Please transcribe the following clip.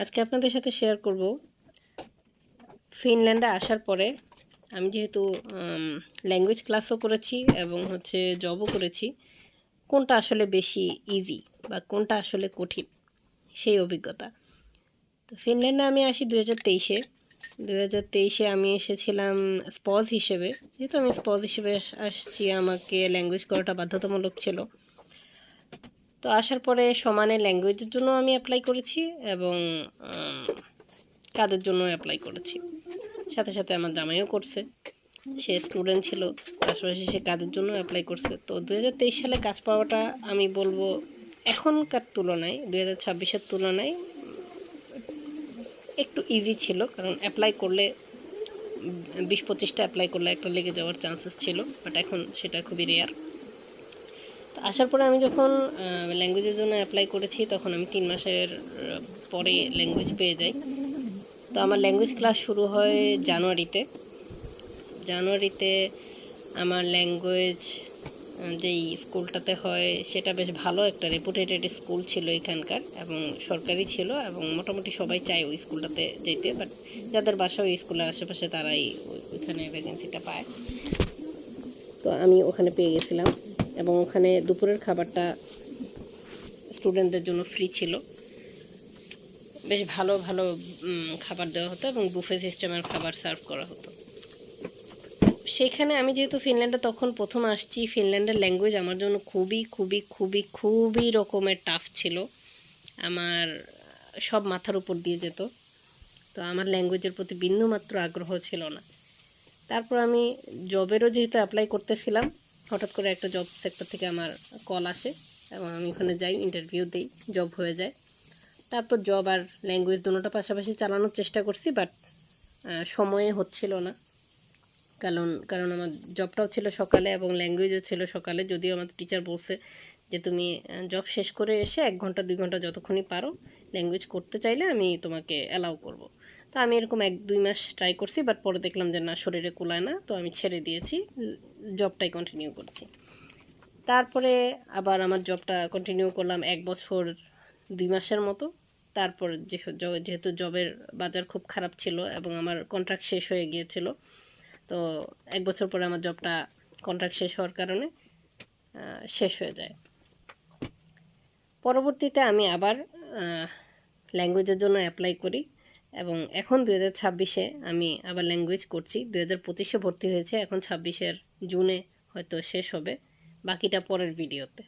আজকে আপনাদের সাথে শেয়ার করব ফিনল্যান্ডে আসার পরে আমি যেহেতু ল্যাঙ্গুয়েজ ক্লাসও করেছি এবং জবও করেছি, কোনটা আসলে বেশি ইজি বা কোনটা আসলে কঠিন সেই অভিজ্ঞতা। তো ফিনল্যান্ডে আমি আসি 2023-এ আমি এসেছিলাম স্পজ হিসেবে। যেহেতু আমি স্পজ হিসেবে আসছি, আমাকে ল্যাঙ্গুয়েজ করাটা বাধ্যতামূলক ছিল। তো আসার পরে সমানে ল্যাঙ্গুয়েজের জন্য আমি অ্যাপ্লাই করেছি এবং কাজের জন্য অ্যাপ্লাই করেছি। সাথে সাথে আমার জামাইও করছে, সে স্টুডেন্ট ছিল, পাশাপাশি সে কাজের জন্য অ্যাপ্লাই করছে। তো 2023 সালে কাজ পাওয়াটা আমি বলবো এখনকার তুলনায় 2026-এর তুলনায় একটু ইজি ছিল, কারণ অ্যাপ্লাই করলে 20-25টা অ্যাপ্লাই করলে একটা লেগে যাওয়ার চান্সেস ছিল, বাট এখন সেটা খুবই রেয়ার। তো আসার পরে আমি যখন ল্যাঙ্গুয়েজের জন্য অ্যাপ্লাই করেছি, তখন আমি 3 মাসের পরে ল্যাঙ্গুয়েজ পেয়ে যাই। তো আমার ল্যাঙ্গুয়েজ ক্লাস শুরু হয় জানুয়ারিতে। আমার ল্যাঙ্গুয়েজ যেই স্কুলটাতে হয় সেটা বেশ ভালো একটা রেপুটেটেড স্কুল ছিল এখানকার, এবং সরকারি ছিল, এবং মোটামুটি সবাই চায় ওই স্কুলটাতে যেতে। বাট যাদের বাসা ওই স্কুলের আশেপাশে তারাই ওইখানে ভ্যাকেন্সিটা পায়। তো আমি ওখানে পেয়ে গেছিলাম, এবং ওখানে দুপুরের খাবারটা স্টুডেন্টদের জন্য ফ্রি ছিল। বেশ ভালো ভালো খাবার দেওয়া হতো এবং বুফে সিস্টেমের খাবার সার্ভ করা হতো। সেখানে আমি যেহেতু ফিনল্যান্ডে তখন প্রথম আসছি, ফিনল্যান্ডের ল্যাঙ্গুয়েজ আমার জন্য খুবই খুবই খুবই খুবই রকমের টাফ ছিল। আমার সব মাথার উপর দিয়ে যেত। তো আমার ল্যাঙ্গুয়েজের প্রতি বিন্দুমাত্র আগ্রহ ছিল না। তারপর আমি জবেরও যেহেতু অ্যাপ্লাই করতেছিলাম, হঠাৎ করে একটা জব সেক্টর থেকে আমার কল আসে এবং আমি ওখানে যাই, ইন্টারভিউ দিই, জব হয়ে যায়। তারপর জব আর ল্যাঙ্গুয়েজ দুটোটা পাশাপাশি চালানোর চেষ্টা করছি, বাট সময়ে হচ্ছিল না। কারণ আমার জবটাও ছিল সকালে এবং ল্যাঙ্গুয়েজও ছিল সকালে। যদিও আমার টিচার বলছে যে তুমি জব শেষ করে এসে 1 ঘন্টা 2 ঘন্টা যতক্ষণই পারো ল্যাঙ্গুয়েজ করতে চাইলে আমি তোমাকে অ্যালাউ করব। তো আমি এরকম 1-2 মাস ট্রাই করছি, বাট পরে দেখলাম যে না, শরীরে কুলায় না, তো আমি ছেড়ে দিয়েছি, জবটাই কন্টিনিউ করছি। তারপরে আবার আমার জবটা কন্টিনিউ করলাম 1 বছর 2 মাসের মতো। তারপর যেহেতু জবের বাজার খুব খারাপ ছিল এবং আমার কন্ট্রাক্ট শেষ হয়ে গিয়েছিল, তো 1 বছর পরে আমার জবটা কন্ট্রাক্ট শেষ হওয়ার কারণে শেষ হয়ে যায়। পরবর্তীতে আমি আবার ল্যাঙ্গুয়েজের জন্য অ্যাপ্লাই করি এবং এখন 2026-এ আমি আবার ল্যাঙ্গুয়েজ করছি। 2025-এ ভর্তি হয়েছে, এখন 26-এর জুনে হয়তো শেষ হবে। বাকিটা পরের ভিডিওতে।